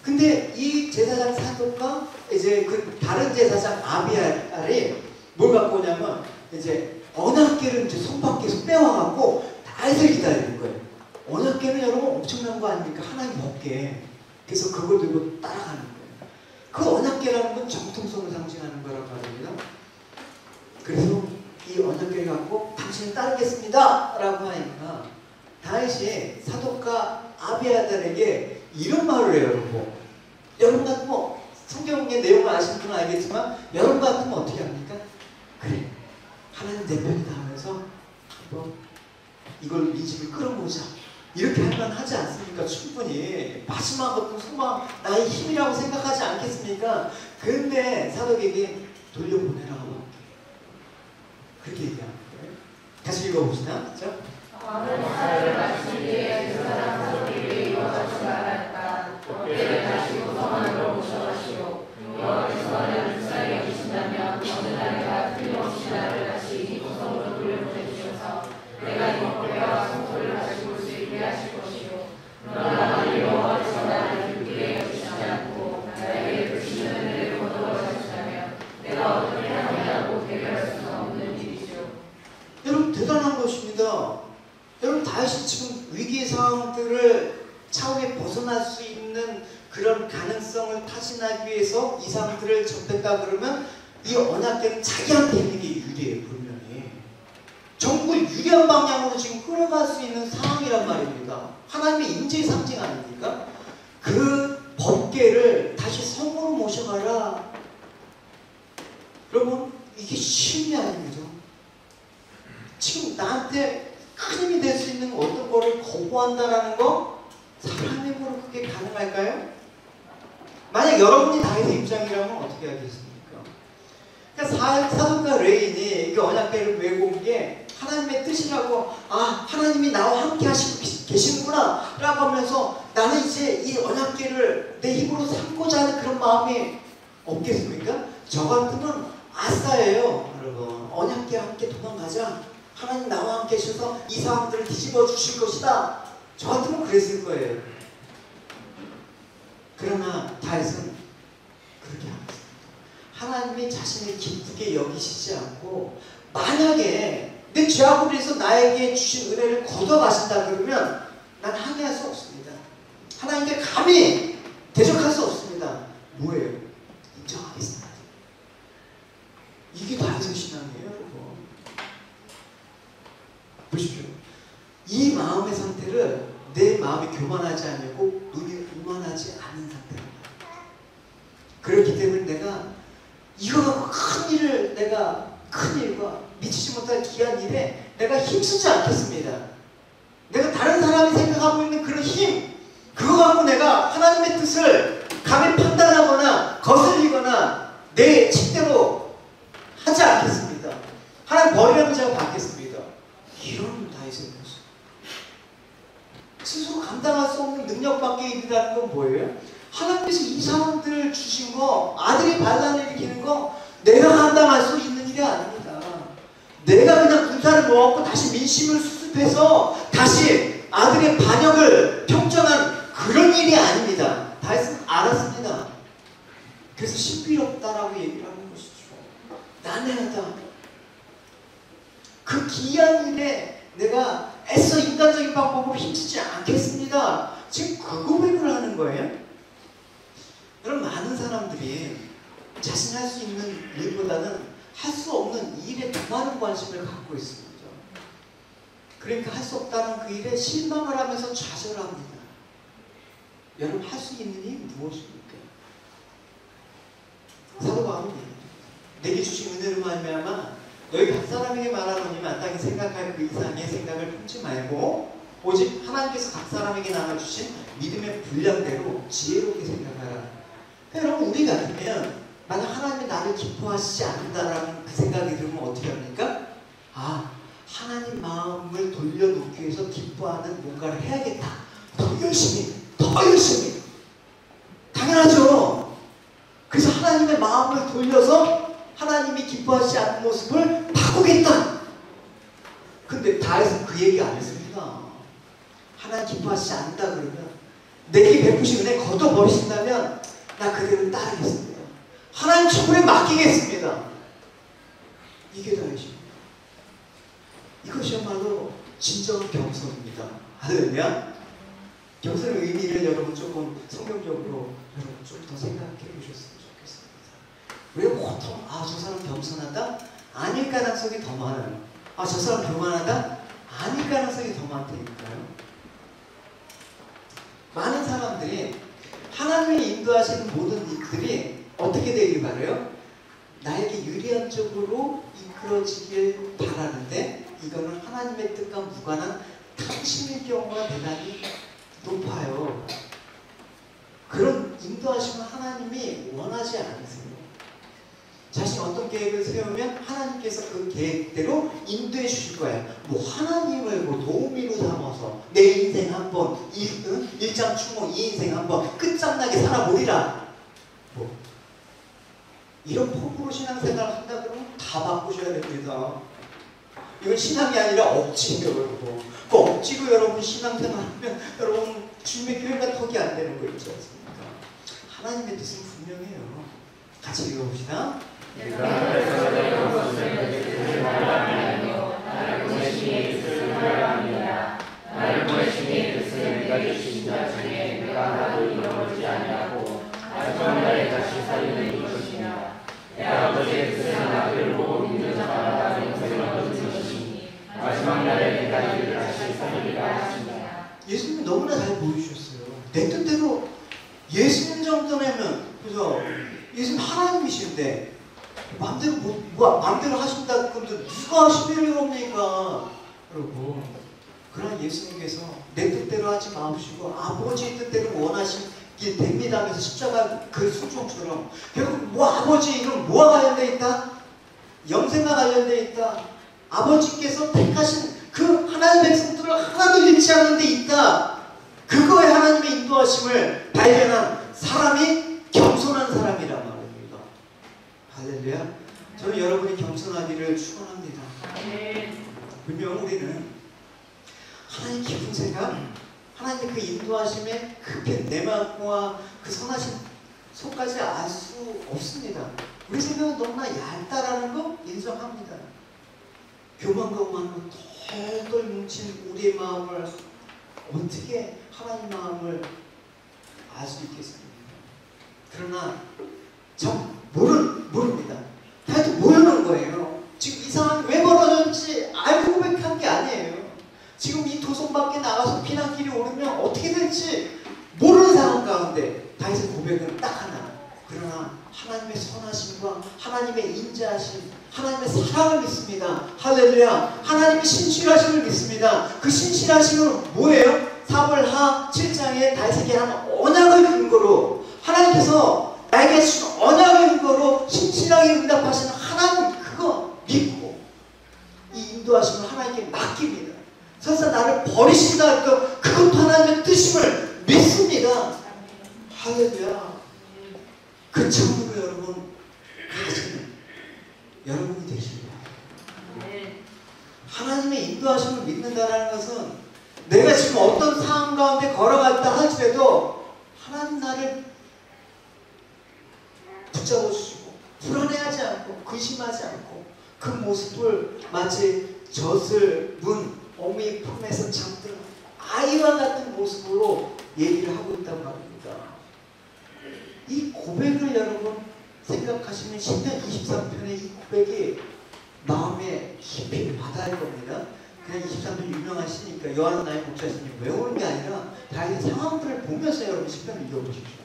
근데 이 제사장 사독과 이제 그 다른 제사장 아비알이 뭘 갖고 오냐면 이제 언약궤를 이제 손 밖에서 빼와갖고 다윗을 기다리는 거예요. 언약궤는 여러분 엄청난 거 아닙니까? 하나님 법궤. 그래서 그걸 들고 따라가는 거예요. 그 언약궤라는 건 정통성을 상징하는 거란 말입니다. 그래서 이 언약궤를 갖고 당신을 따르겠습니다 라고 하니까 다윗이 사독과 아비아달에게 이런 말을 해요. 여러분 같으면 뭐 성경의 내용을 아시는 분은 알겠지만 여러분 같으면 어떻게 합니까? 그래, 하나님 내 편이다 하면서 이걸 민심을 끌어보자 이렇게 할 만하지 않습니까? 충분히 마지막 어떤 소망 나의 힘이라고 생각하지 않겠습니까? 그런데 사독에게 돌려보내라고 그렇게 얘기하는 거예요. 다시 읽어봅시다. 그렇죠? 아버지를 마치기 위해 그 사람 사독에게 이와 같이 말하였다. 어깨를 다시 구성 안으로 모셔가시오. 여호와께서 나를 불쌍히 여기신다면 어느 날 내가 틀림없이 나를 다시 이 구성으로 돌려보내주셔서 내가 이 법궤와 성소를 다시 볼 수 있게 하실 것이오. 그러나 만일 여호와께서 나를 불길에 여기시지 않고 나에게 주시는 은혜를 거두어 가시다면 내가 어떻게 하느냐고 대결할 수는 없는 일이죠. 여러분 대단한 것입니다. 여러분 다윗이 지금 위기 상황들을 차후에 벗어날 수 있는 그런 가능성을 타진하기 위해서 이 상황들을 접했다 그러면 이 언약궤는 자기한테 있는 게 유리해요. 분명히 전부 유리한 방향으로 지금 끌어갈 수 있는 상황이란 말입니다. 하나님의 인재의 상징 아닙니까? 그 법궤를 다시 성으로 모셔가라. 여러분 이게 쉬운 게 아닙니다. 지금 나한테 큰 힘이 될 수 있는 어떤 거를 거부한다라는 거 사람의 힘으로 그게 가능할까요? 만약 여러분이 다윗의 입장이라면 어떻게 하겠습니까? 그러니까 사독과 레인이 이 언약궤를 메고 온 게 하나님의 뜻이라고, 아 하나님이 나와 함께 하시고 계시는구나 라고 하면서 나는 이제 이 언약궤를 내 힘으로 삼고자 하는 그런 마음이 없겠습니까? 저 같으면 아싸예요. 여러분 언약궤와 함께 도망가자. 하나님 나와 함께 계셔서 이 상황들을 뒤집어 주실 것이다. 저 같으면 그랬을 거예요. 그러나 다윗은 그렇게 안 했습니다. 하나님이 자신을 기쁘게 여기시지 않고 만약에 내 죄악으로 인해서 나에게 주신 은혜를 거둬가신다 그러면 난 항의할 수 없습니다. 하나님께 감히 대적할 수 없습니다. 뭐예요? 인정하겠습니다. 이게 다윗의 신앙이에요, 여러분. 보십시오. 이 마음의 상태를 내 마음이 교만하지 않고 눈이 오만하지 않은 상태입니다. 그렇기 때문에 내가 이거 갖고 큰 일을 큰 일과 미치지 못할 귀한 일에 내가 힘쓰지 않겠습니다. 내가 다른 사람이 생각하고 있는 그런 힘 그거 갖고 내가 하나님의 뜻을 감히 판단하거나 거슬리거나 내 칙대로 하지 않겠습니다. 하나님 버리라면 제가 받겠습니다. 이런 다윗의 모습. 스스로 감당할 수 없는 능력 밖에 일이라는 건 뭐예요? 하나님께서 이 상황들을 주신 거, 아들이 반란을 일으키는 거 내가 감당할 수 있는 일이 아닙니다. 내가 그냥 군사를 모았고 다시 민심을 수습해서 다시 아들의 반역을 평정한 그런 일이 아닙니다. 다윗은 알았습니다. 그래서 신비롭다라고 얘기를 하는 것이죠. 난해하다. 그 기이한 일에 내가 애써 인간적인 방법으로 힘쓰지 않겠습니다. 지금 그 고백을 하는 거예요. 여러분 많은 사람들이 자신이 할 수 있는 일보다는 할 수 없는 일에 더 많은 관심을 갖고 있습니다. 그러니까 할 수 없다는 그 일에 실망을 하면서 좌절합니다. 여러분 할 수 있는 일이 무엇입니까? 사도 바울이 내게 주신 은혜로 말미암아 너희 각 사람에게 말하노니 마땅히 생각할 그 이상의 생각을 품지 말고 오직 하나님께서 각 사람에게 나눠주신 믿음의 분량대로 지혜롭게 생각하라. 여러분 우리 같으면 만약 하나님이 나를 기뻐하시지 않는다라는 그 생각이 들면 어떻게 합니까? 아, 하나님 마음을 돌려놓기 위해서 기뻐하는 뭔가를 해야겠다. 더 열심히, 더 열심히. 당연하죠. 그래서 하나님의 마음을 돌려서 하나님이 기뻐하시지 않는 모습을 바꾸겠다. 근데 다윗은 그 얘기 안 했습니다. 하나님 기뻐하시지 않는다 그러면 내게 베푸신 은혜 걷어버리신다면 나 그대로 따르겠습니다. 하나님 처분에 맡기겠습니다. 이게 다윗입니다. 이것이야말로 진정한 겸손입니다. 할렐루야. 겸손의 의미를 여러분 조금 성경적으로 여러분 좀 더 생각해 보셨으면 좋겠습니다. 왜 보통 저 사람 겸손하다? 아닐 가능성이 더 많아요. 저 사람 교만하다? 아닐 가능성이 더 많다니까요. 많은 사람들이 하나님이 인도하시는 모든 일들이 어떻게 되길 바라요? 나에게 유리한 쪽으로 이끌어지길 바라는데 이거는 하나님의 뜻과 무관한 탐심일 경우가 대단히 높아요. 그런 인도하심을 하나님이 원하지 않으세요. 자신이 어떤 계획을 세우면 하나님께서 그 계획대로 인도해 주실 거예요. 뭐 하나님을 도우미로 삼아서 내 인생 한번 일장춘몽 이 인생 한번 끝장나게 살아보리라. 뭐 이런 폭으로 신앙생활을 한다 그러면 다 바꾸셔야 됩니다. 이건 신앙이 아니라 억지예요, 여러분. 그 억지로 여러분 신앙생활하면 여러분 주님의 교회가 턱이 안 되는 거 있지 않습니까? 하나님의 뜻은 분명해요. 같이 읽어봅시다. 나를 보내시니 뜻을 바랍니다. 나를 보내시니 뜻을 내가 주신 자 중에 내가 하나도 잃어버리지 아니하고 마지막 날에 다시 살리는 것이니라. 내 아버지의 뜻을 나를 보고 믿는 자마다 영생을 얻는 것이니 마지막 날에 내가 이를 다시 살리리라 하시니라. 예수님이 너무나 잘 보여주셨어요. 내 뜻대로 예수님 정도면 그죠? 예수님 하나님이신데 마음대로 마음대로 하신다 그런데 누가 하시는 겁니까? 여러분 그러나 예수님께서 내 뜻대로 하지 마시고 아버지의 뜻대로 원하시길 됩니다 하면서 십자가 그 순종처럼 결국 아버지 이건 뭐와 관련되어 있다? 영생과 관련되어 있다. 아버지께서 택하신 그 하나님의 백성들을 하나도 잃지 않는 데 있다. 그거에 하나님의 인도하심을 발견한 사람이 겸손한 사람이란 말입니다. 할렐루야. 저는 여러분이 겸손하기를 축원합니다. 분명 우리는 하나님 깊은 생각, 하나님 그 인도하심에 내 마음과 그 선하신 속까지 알 수 없습니다. 우리 생각은 너무나 얇다라는 거 인정합니다. 교만과 오만으로 덜덜 뭉친 우리의 마음을 어떻게 하나님 마음을 알 수 있겠습니까? 그러나 전 모릅니다. 하여튼 모르는 거예요. 지금 이 상황이 왜 벌어졌는지 알고 고백한 게 아니에요. 지금 이 도성 밖에 나가서 피난길이 오르면 어떻게 될지 모르는 상황 가운데 다윗의 고백은 딱 하나. 그러나 하나님의 선하심과 하나님의 인자하심, 하나님의 사랑을 믿습니다. 할렐루야. 하나님의 신실하심을 믿습니다. 그 신실하심은 뭐예요? 사무엘하 7장에 다윗에게 한 언약을 근거로 하나님께서 나에게 주신 언약을 근거로 신실하게 응답하시는 하나님 그거 믿고 이 인도하심을 하나님께 맡깁니다. 설사 나를 버리신다 해도 그것도 하나님의 뜻임을 믿습니다. 할렐루야. 그 참으로 여러분 가지는 여러분이 되십니다. 하나님의 인도하심을 믿는다는 것은 내가 지금 어떤 상황 가운데 걸어갔다 할지라도 하나님 나를 붙잡아 주시고 불안해하지 않고 근심하지 않고 그 모습을 마치 젖을 문 어미 품에서 잠든 아이와 같은 모습으로 얘기를 하고 있단 말입니다. 이 고백을 여러분 생각하시면 10편 23편의 이 고백이 마음에 깊이 와닿을 겁니다. 그냥 23편 유명하시니까 요한 나의 목자신이 외우는 게 아니라 다윗의 상황들을 보면서 여러분 10편을 읽어보십시오.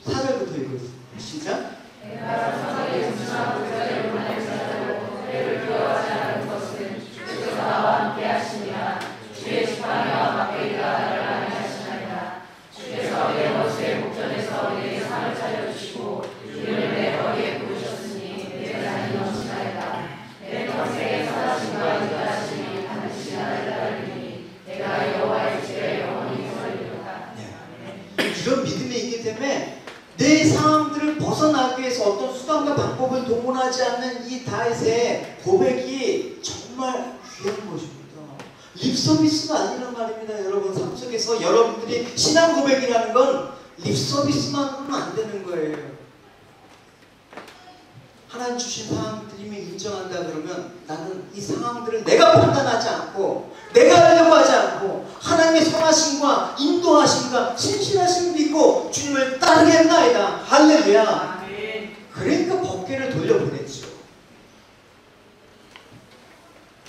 4절부터 읽어주세요. 시작. 내가 성경에 순수한 목자를 보낼 자로 그를 두려워하지 않는 것은 주께서 나와 함께 하시니라. 주의 지팡이와 막대기가 나를 안위하시나이다. 주께서 내 멋의 목전에서 내 상을 차려주시고 이름을 내 허리에 부르셨으니 내 잔이 넘치나이다. 내 평생의 선하심과 인자하심이 반드시 나를 따르리니 내가 여호와의 집에 영원히 서리로다. 이런 믿음이 있기 때문에 내 상황들을 벗어나기 위해서 어떤 수단과 방법을 동원하지 않는 이 다윗의 고백이 정말 귀한 것입니다. 립서비스가 아니란 말입니다. 여러분 삶 속에서 여러분들이 신앙 고백이라는 건 립서비스만으로는 안 되는 거예요. 하나님 주신 상황들이면 인정한다 그러면 나는 이 상황들을 내가 판단하지 않고 내가 하려고 하지 않고 하나님의 선하심과 인도하심과 신실하심을 믿고 주님을 따르겠나이다. 할렐루야. 그러니까 법궤를 돌려보냈죠.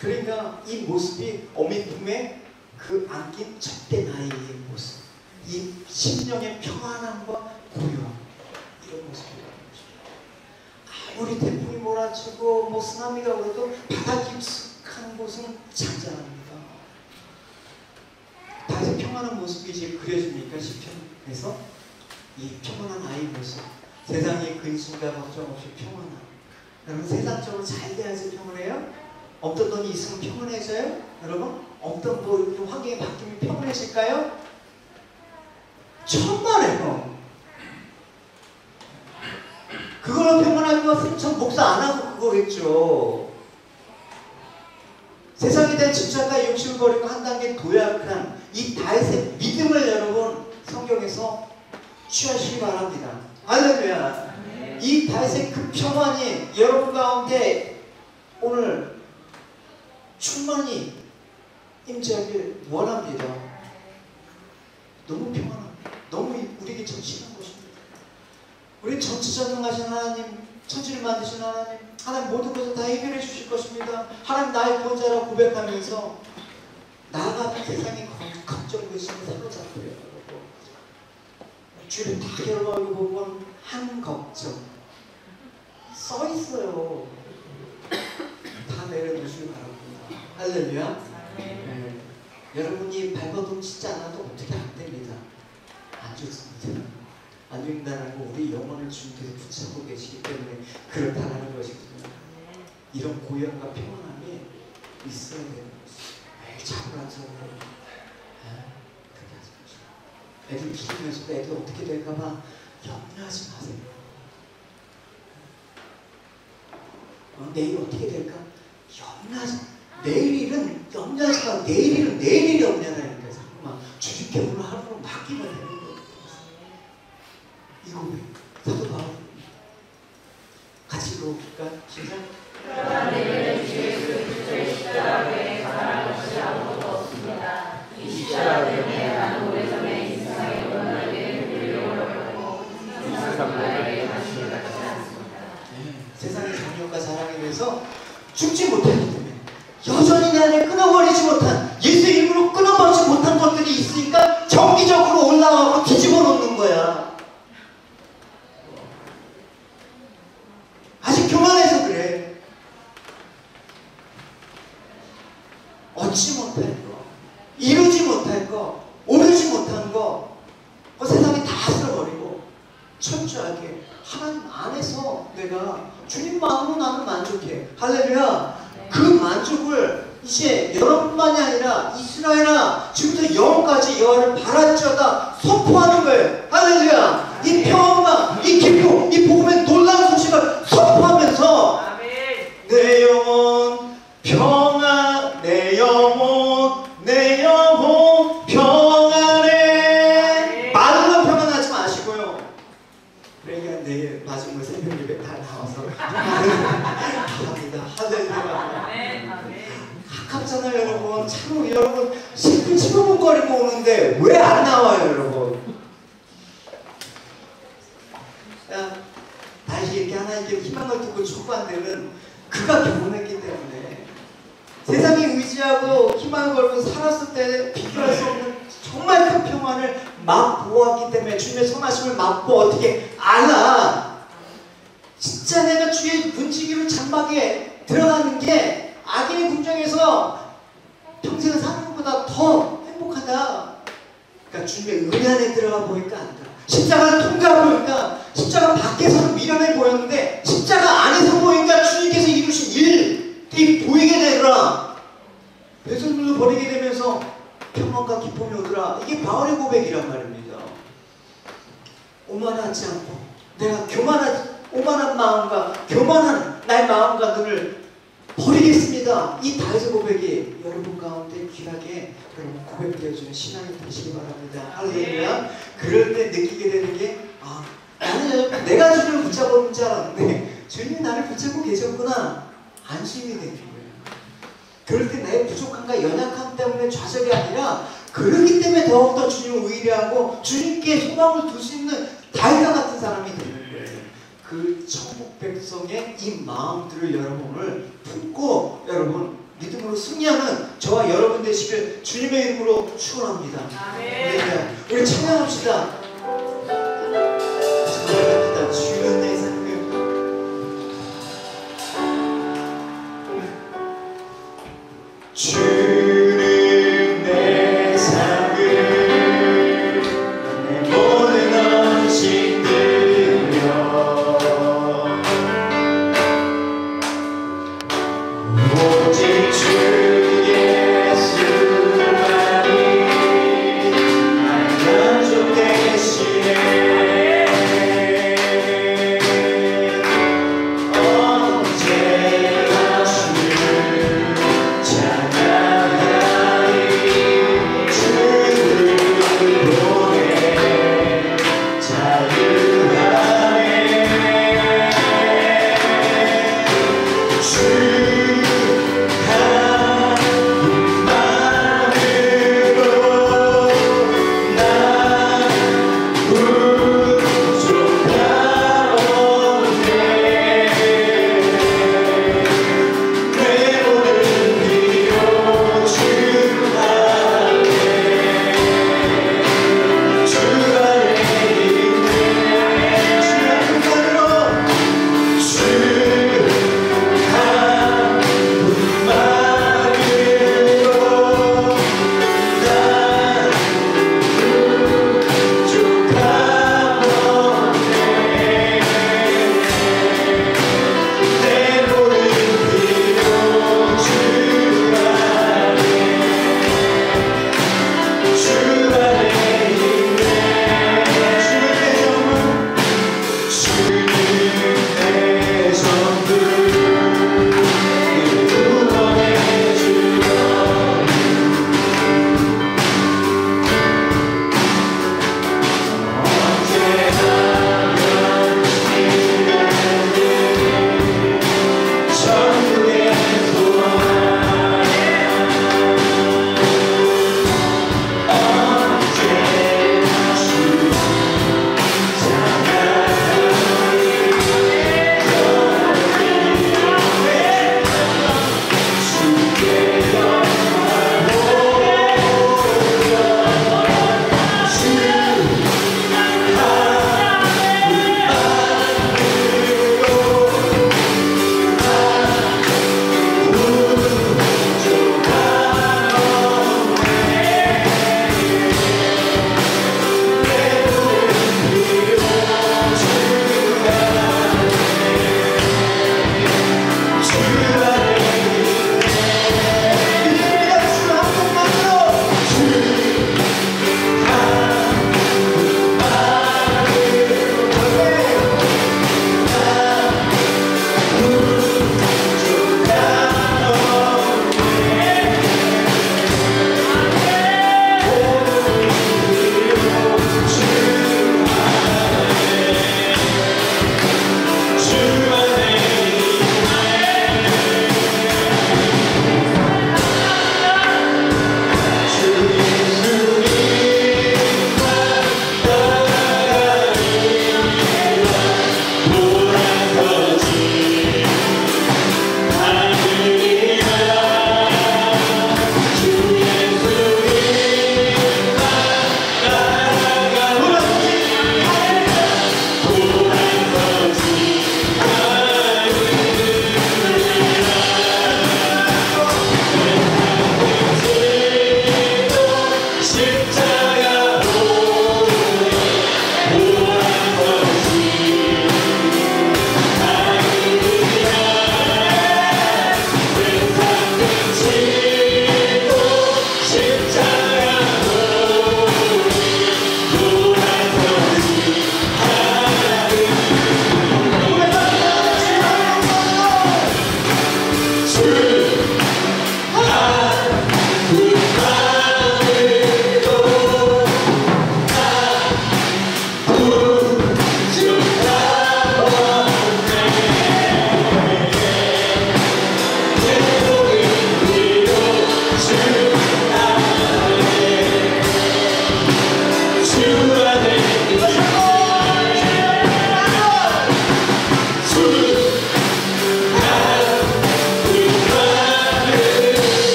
그러니까 이 모습이 어민 품에 그 안긴 첫대 나이의 모습, 이 심령의 평안함과 고요함, 이런 모습이에요. 아무리 태풍이 몰아치고 뭐 쓰나미가 오래도 바다 깊숙한 곳은 잔잔합니다. 다윗의 평안한 모습이 이제 그려집니까? 시편에서 이 평안한 아이 모습, 세상의 근심과 걱정 없이 평안함. 여러분 세상적으로 잘 돼야지 평안해요? 없던 돈이 있으면 평안해져요? 여러분? 없던 뭐 환경이 바뀌면 평안해질까요? 천만에요. 그걸로 평안할 것 같으면 전 목사 안 하고 그거겠죠. 세상에 대한 집착과 욕심을 버리고 한 단계 도약한 이 다윗의 믿음을 여러분 성경에서 취하시기 바랍니다. 할렐루야. 이 다윗의 그 평안이 여러분 가운데 오늘 충만히 임재하길 원합니다. 너무 평안합니다. 너무 우리에게 정신한 것입니다. 우리 전지전능하신 하나님, 천지를 만드신 하나님, 하나님 모든 것을 다 해결해 주실 것입니다. 하나님 나의 구원자라고 고백하면서 나가 세상의 걱정 근심에 사로잡혀요. 주를 다 열어가지고 보면 한 걱정 써 있어요. 다 내려놓으시기 바랍니다. 할렐루야. 네. 여러분이 발버둥 치지 않아도 어떻게 안 됩니다. 안 좋습니다. 안 된다는 거 우리 영혼을 주님께서 붙잡고 계시기 때문에 그렇다는 것이거든요. 이런 고연과 평안함이 있어야 되는 것이죠. 매일 자고란적으로 그렇게 하지 마시고 애들 키우면서도 애들 어떻게 될까봐 염려하지 마세요. 내일 어떻게 될까? 염려하지. 내일 일은 염려하지 마. 내일 일은 내일 일이 없냐니까 자꾸만 주님께 오늘 하루로 맡기면 되는 거예요. 이거 왜? 사도 바울 같이 읽어볼까? 시작. 그러나 내게는 주 예수 그리스도의 십자가 외에 바랄 것이 아무것도 없습니다. 이 십자가 때문에 나는 오래전에 이 세상의 원한에게 물려고 어렵고 세상 나에게 관심을 갖지 않습니다. 세상의 정욕과 자랑에 대해서 죽지 못하기 때문에 여전히 내 안에 끊어버리지 못한 예수 이름으로 끊어버리지 못한 것들이 있으니까 정기적으로 올라가고 뒤집어 놓는 거야. 아직 교만해서 그래. 얻지 못할 거, 이루지 못할 거, 오르지 못한 거, 그 세상에 다 쓸어버리고 철저하게 하나님 안에서 내가 주님만으로 나는 만족해. 할렐루야. 그 만족을 이제 여러분만이 아니라 이스라엘아 지금부터 영원까지 여호와를 바랄지어다 선포하는 거예요. 할렐루야. 이 평안과 이 기쁨, 이 복음의 놀라운 소식을 선포하면서 내 영혼 평안, 내 영혼 평안해. 말로만 평안하지 마시고요. 그러니까 내일 마지막 새벽 예배 다 나와서 합니다. 할렐루야. 아깝잖아요 여러분. 참 여러분 시끌시끌거리고 오는데 왜 안 나와요 여러분. 다시 이렇게 하나님께 희망을 두고 촉구한 데는 그가 결혼했기 때문에 세상에 의지하고 희망을 걸고 살았을 때 비교할 수 없는 정말 큰 평안을 맛보았기 때문에 주님의 선하심을 맛보 어떻게 알아. 진짜 내가 주의 문지기로 장막에 들어가는 게 악인의 궁정에서 평생을 사는 것보다 더 행복하다. 그러니까 주님의 은혜 안에 들어가 보니까 안 돼. 십자가를 통과해보니까 십자가 밖에서는 미련해 보였는데 십자가 안에서 보니까 주님께서 이루신 일이 보이게 되더라. 배설물도 버리게 되면서 평안과 기쁨이 오더라. 이게 바울의 고백이란 말입니다. 오만하지 않고 내가 오만한 마음과 교만한 나의 마음과 눈을 버리겠습니다. 이 다윗의 고백이 여러분 가운데 귀하게 여러분 고백되어주는 신앙이 되시기 바랍니다. 할렐루야. 그럴 때 느끼게 되는 게 나는 내가 주님을 붙잡은 줄 알았는데 주님이 나를 붙잡고 계셨구나. 안심이 되는 거예요. 그럴 때 나의 부족함과 연약함 때문에 좌절이 아니라 그렇기 때문에 더욱더 주님을 의뢰하고 주님께 소망을 둘 수 있는 다윗과 같은 사람이 되는 거예요. 그 천국 백성의 이 마음들을 여러분을 품고 여러분 믿음으로 승리하는 저와 여러분 되시길 주님의 이름으로 축원합니다. 아멘. 우리 찬양합시다. 찬양합시다. 주는 내 삶을 주는 내 삶을 내 모든 음식들며 오직 주 예수만이 날 만족되게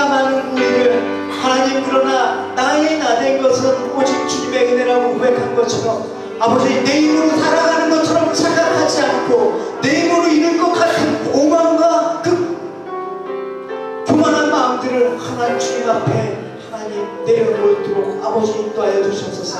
죄가 많은 우리를 하나님, 그러나 나의 나 된 것은 오직 주님의 은혜라고 고백한 것처럼 아버지, 내 힘으로 살아가는 것처럼 착각하지 않고 내 힘으로 이룰 것 같은 오만과 그 교만한 마음들을 하나님 주님 앞에 하나님 내려놓도록 아버지 인도하여 주시옵소서.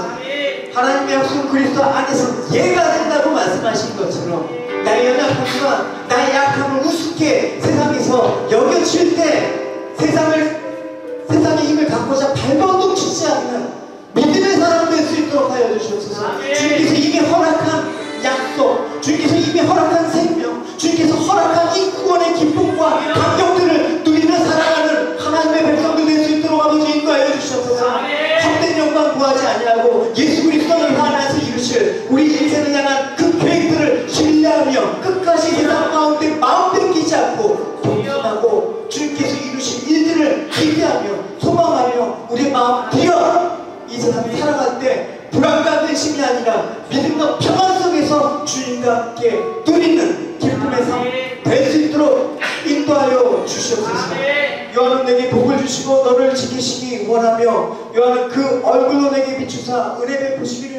하나님의 약속 그리스도 안에서 예가 된다고 말씀하신 것처럼 나의 연약함과 나의 약함을 우습게 세상에서 여겨칠 때 세상의 힘을 갖고자 발버둥 치지 않는 믿음의 사람 될 수 있도록 하여 주시옵소서. 주님께서 이미 허락한 약속, 주님께서 이미 허락한 생명, 주님께서 허락한 이 구원의 기쁨과 감격들을 누리며 살아가는 하나님의 백성들 될 수 있도록 아버지 인도하여 주시옵소서. 헛된 영광 구하지 아니하고 예수 그리스도를 하나에서 이루실 우리 인생을 향한 그 계획들을 신뢰하며 끝까지 세상 가운데 마음 뺏기지 않고 동심하고 주님께서 이루신 일들을 기대하며 소망하며 우리의 마음 비어 이 세상 살아갈 때 불안과 근심이 아니라 믿음과 평안 속에서 주님과 함께 누리는 기쁨의 삶 될 수 있도록 인도하여 주시옵소서. 요한은 내게 복을 주시고 너를 지키시기 원하며 요한은 그 얼굴로 내게 비추사 은혜 베푸시기를